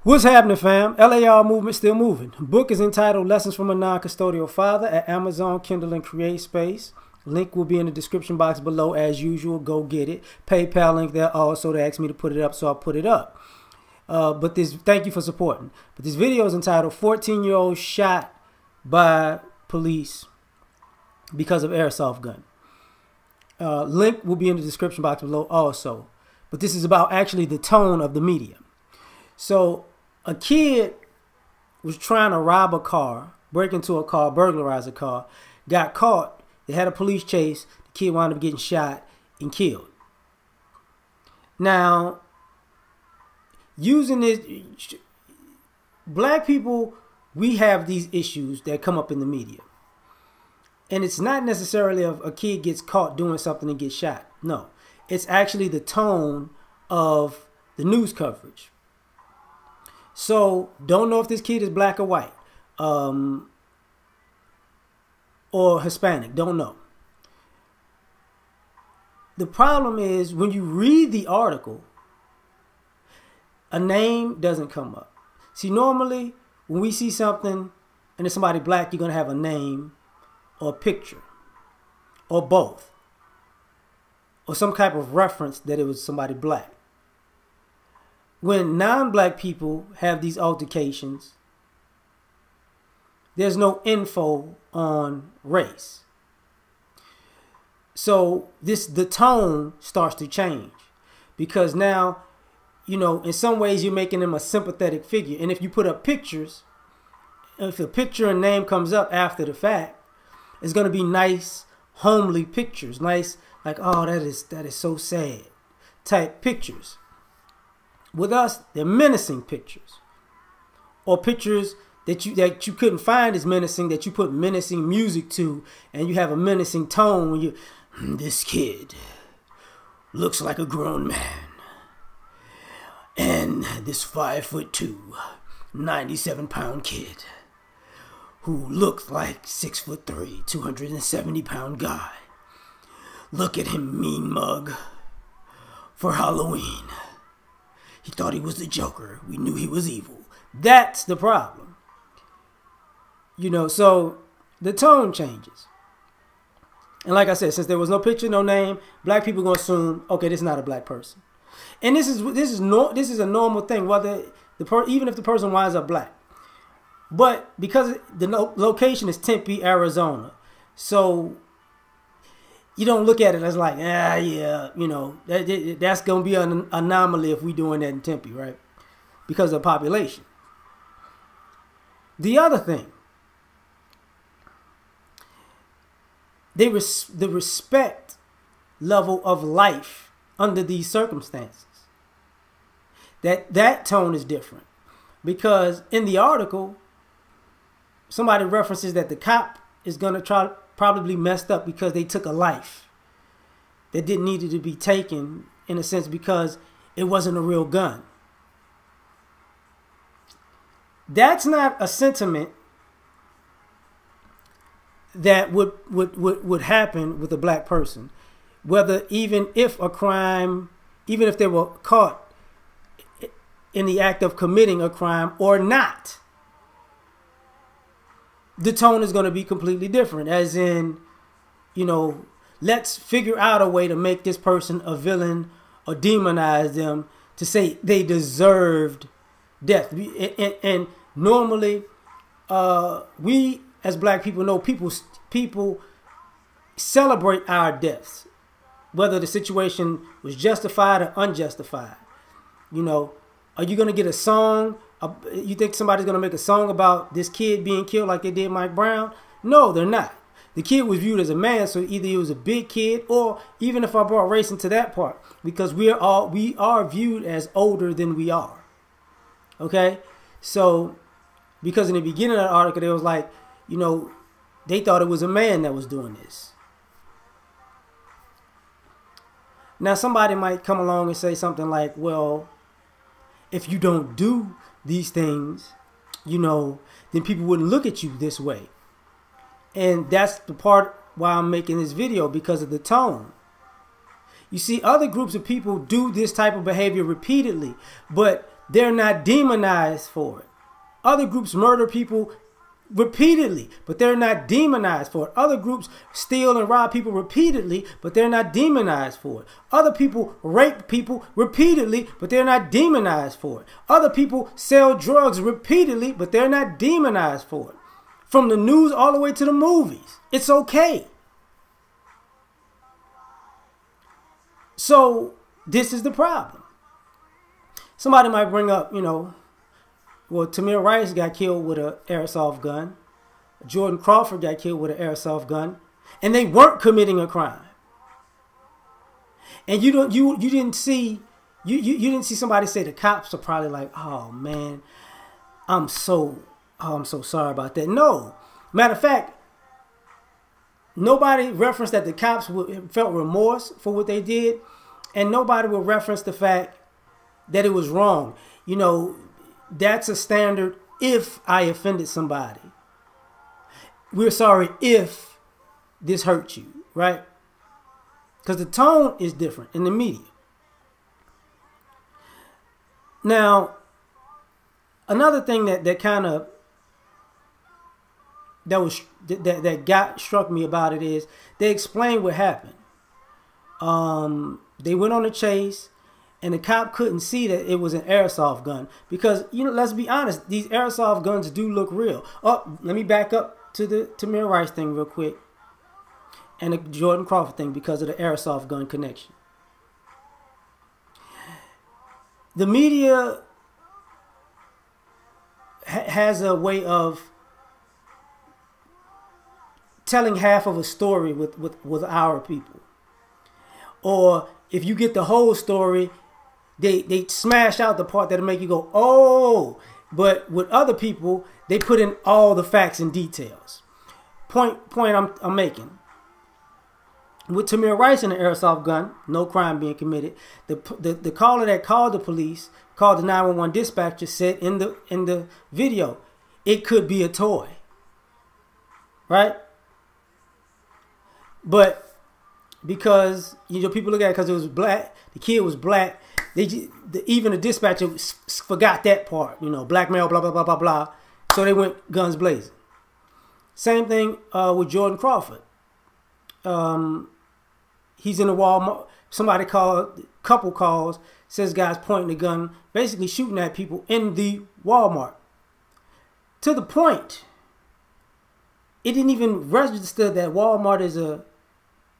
What's happening, fam? L.A.R. movement still moving. The book is entitled Lessons from a Non-Custodial Father at Amazon, Kindle, and Create Space. Link will be in the description box below as usual. Go get it. PayPal link there also. They asked me to put it up, so I'll put it up. Thank you for supporting. But this video is entitled 14-Year-Old Shot by Police Because of Airsoft Gun. Link will be in the description box below also. But this is about actually the tone of the media. So a kid was trying to rob a car, break into a car, burglarize a car, got caught. They had a police chase. The kid wound up getting shot and killed. Now, using this, black people, we have these issues that come up in the media. And it's not necessarily if a kid gets caught doing something and gets shot. No, it's actually the tone of the news coverage. So, don't know if this kid is black or white, or Hispanic, don't know. The problem is when you read the article, a name doesn't come up. See, normally when we see something and it's somebody black, you're going to have a name or a picture or both, or some type of reference that it was somebody black. When non-black people have these altercations, there's no info on race. So the tone starts to change because now, in some ways you're making them a sympathetic figure. And if you put up pictures, if a picture and name comes up after the fact, it's going to be nice, homely pictures. Nice, like, oh, that is so sad type pictures. With us, they're menacing pictures, or pictures that you couldn't find as menacing, that you put menacing music to, and you have a menacing tone when this kid looks like a grown man, and this 5'2", 97-pound kid who looked like 6'3", 270-pound guy. Look at him, mean mug, for Halloween. He thought he was the Joker. We knew he was evil. That's the problem. So the tone changes. And like I said, since there was no picture, no name, black people going to assume, okay, this is not a black person. And this is a normal thing, whether even if the person winds up black. But because the location is Tempe, Arizona, so you don't look at it as like, that's going to be an anomaly if we doing that in Tempe, right? Because of the population. The other thing, the respect level of life under these circumstances, that tone is different. Because in the article, somebody references that the cop is going to probably messed up because they took a life that didn't need to be taken, in a sense, because it wasn't a real gun. That's not a sentiment that would happen with a black person, whether even if they were caught in the act of committing a crime or not. The tone is going to be completely different, as in, let's figure out a way to make this person a villain or demonize them to say they deserved death. And normally, we as black people know people celebrate our deaths, whether the situation was justified or unjustified. Are you going to get a song? You think somebody's going to make a song about this kid being killed like they did Mike Brown? No, they're not. The kid was viewed as a man, so either he was a big kid, or even if I brought race into that part, because we are viewed as older than we are. Okay? So, because in the beginning of the article, they was like, they thought it was a man that was doing this. Now, somebody might come along and say something like, well, if you don't do these things, then people wouldn't look at you this way. And that's the part why I'm making this video, because of the tone. You see, other groups of people do this type of behavior repeatedly, but they're not demonized for it. Other groups murder people repeatedly, but they're not demonized for it. Other groups steal and rob people repeatedly, but they're not demonized for it. Other people rape people repeatedly, but they're not demonized for it. Other people sell drugs repeatedly, but they're not demonized for it. From the news all the way to the movies, it's okay. So this is the problem. Somebody might bring up, well, Tamir Rice got killed with an airsoft gun. Jordan Crawford got killed with an airsoft gun, and they weren't committing a crime. And you didn't see somebody say the cops are probably like, oh man, I'm so sorry about that. No, matter of fact, nobody referenced that the cops felt remorse for what they did, and nobody will reference the fact that it was wrong. That's a standard if I offended somebody. We're sorry if this hurt you, right? Because the tone is different in the media. Now, another thing that struck me about it is they explained what happened. They went on a chase, and the cop couldn't see that it was an airsoft gun because, let's be honest, these airsoft guns do look real. Oh, let me back up to the Tamir Rice thing real quick and the Jordan Crawford thing because of the airsoft gun connection. The media has a way of telling half of a story with our people. Or if you get the whole story, they smash out the part that'll make you go, oh. But with other people, they put in all the facts and details. Point I'm making. With Tamir Rice and the airsoft gun, no crime being committed. The caller that called the police, called the 911 dispatcher, said in the video, it could be a toy. Right? But because people look at it because it was black, the kid was black. Even the dispatcher forgot that part. Black male, blah blah blah blah blah. So they went guns blazing. Same thing with Jordan Crawford. He's in the Walmart. Somebody couple calls, says guys pointing the gun, basically shooting at people in the Walmart. To the point, it didn't even register that Walmart is a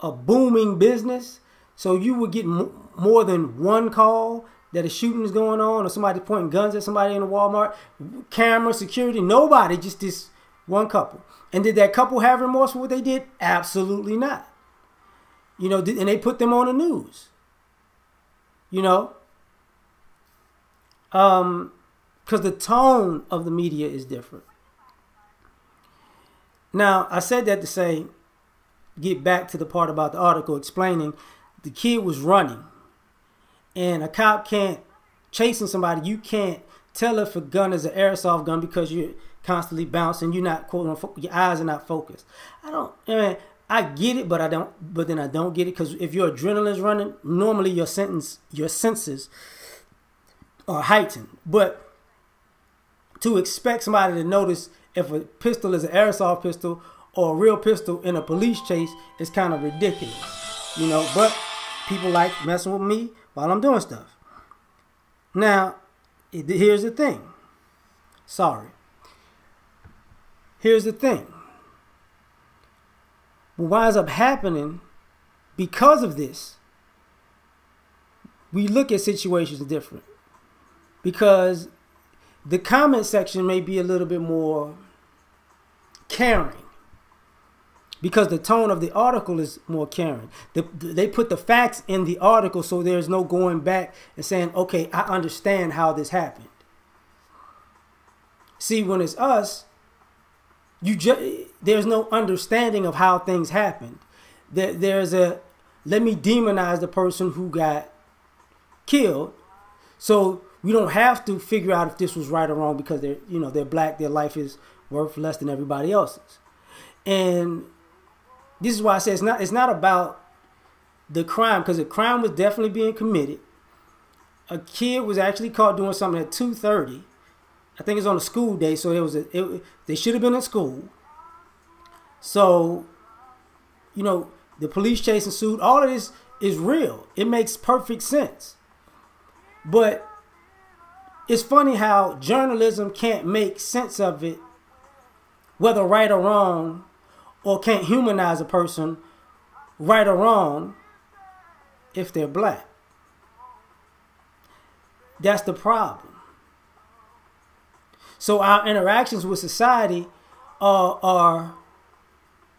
booming business, so you would get more than one call that a shooting is going on or somebody pointing guns at somebody in a Walmart. Camera, security, nobody, just this one couple. And did that couple have remorse for what they did? Absolutely not. And they put them on the news. Because the tone of the media is different. Now, I said that to say, get back to the part about the article explaining the kid was running and a cop can't chasing somebody. You can't tell if a gun is an airsoft gun because you're constantly bouncing. You're not your eyes are not focused. I get it, but I don't get it because if your adrenaline's running, normally your senses are heightened. But to expect somebody to notice if a pistol is an airsoft pistol or a real pistol in a police chase is kind of ridiculous, but people like messing with me while I'm doing stuff. Now, here's the thing. Here's the thing. What winds up happening because of this, we look at situations different because the comment section may be a little bit more caring. Because the tone of the article is more caring. They put the facts in the article so there's no going back and saying, okay, I understand how this happened. See, when it's us, there's no understanding of how things happened. There's let me demonize the person who got killed so we don't have to figure out if this was right or wrong because they're black, their life is worth less than everybody else's. And this is why I say it's not about the crime, because the crime was definitely being committed. a kid was actually caught doing something at 2:30. I think it's on a school day, so they should have been in school. So, the police chase ensued. All of this is real. It makes perfect sense. But it's funny how journalism can't make sense of it, whether right or wrong, or can't humanize a person, right or wrong, if they're black. That's the problem. So our interactions with society are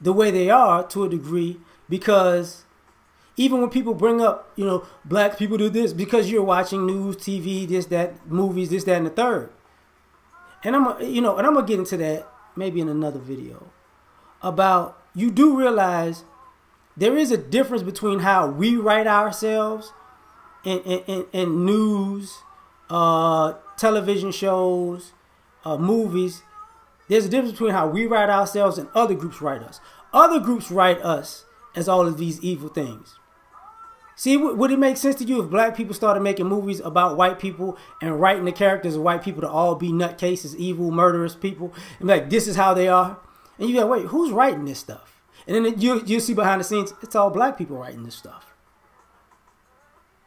the way they are to a degree, because even when people bring up, black people do this, because you're watching news, TV, this, that, movies, this, that, and the third. And I'm gonna get into that maybe in another video. About, you do realize there is a difference between how we write ourselves in news, television shows, movies. There's a difference between how we write ourselves and other groups write us. Other groups write us as all of these evil things. See, would it make sense to you if black people started making movies about white people and writing the characters of white people to all be nutcases, evil, murderous people, and like, this is how they are? And you go, wait, who's writing this stuff? And then you see behind the scenes, it's all black people writing this stuff.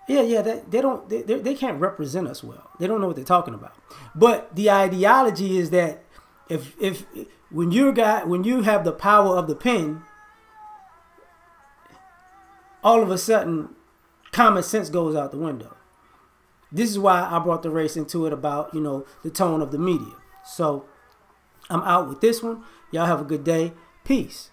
Yeah, they can't represent us well. They don't know what they're talking about. But the ideology is that if when you have the power of the pen, all of a sudden common sense goes out the window. This is why I brought the race into it, about, the tone of the media. So I'm out with this one. Y'all have a good day. Peace.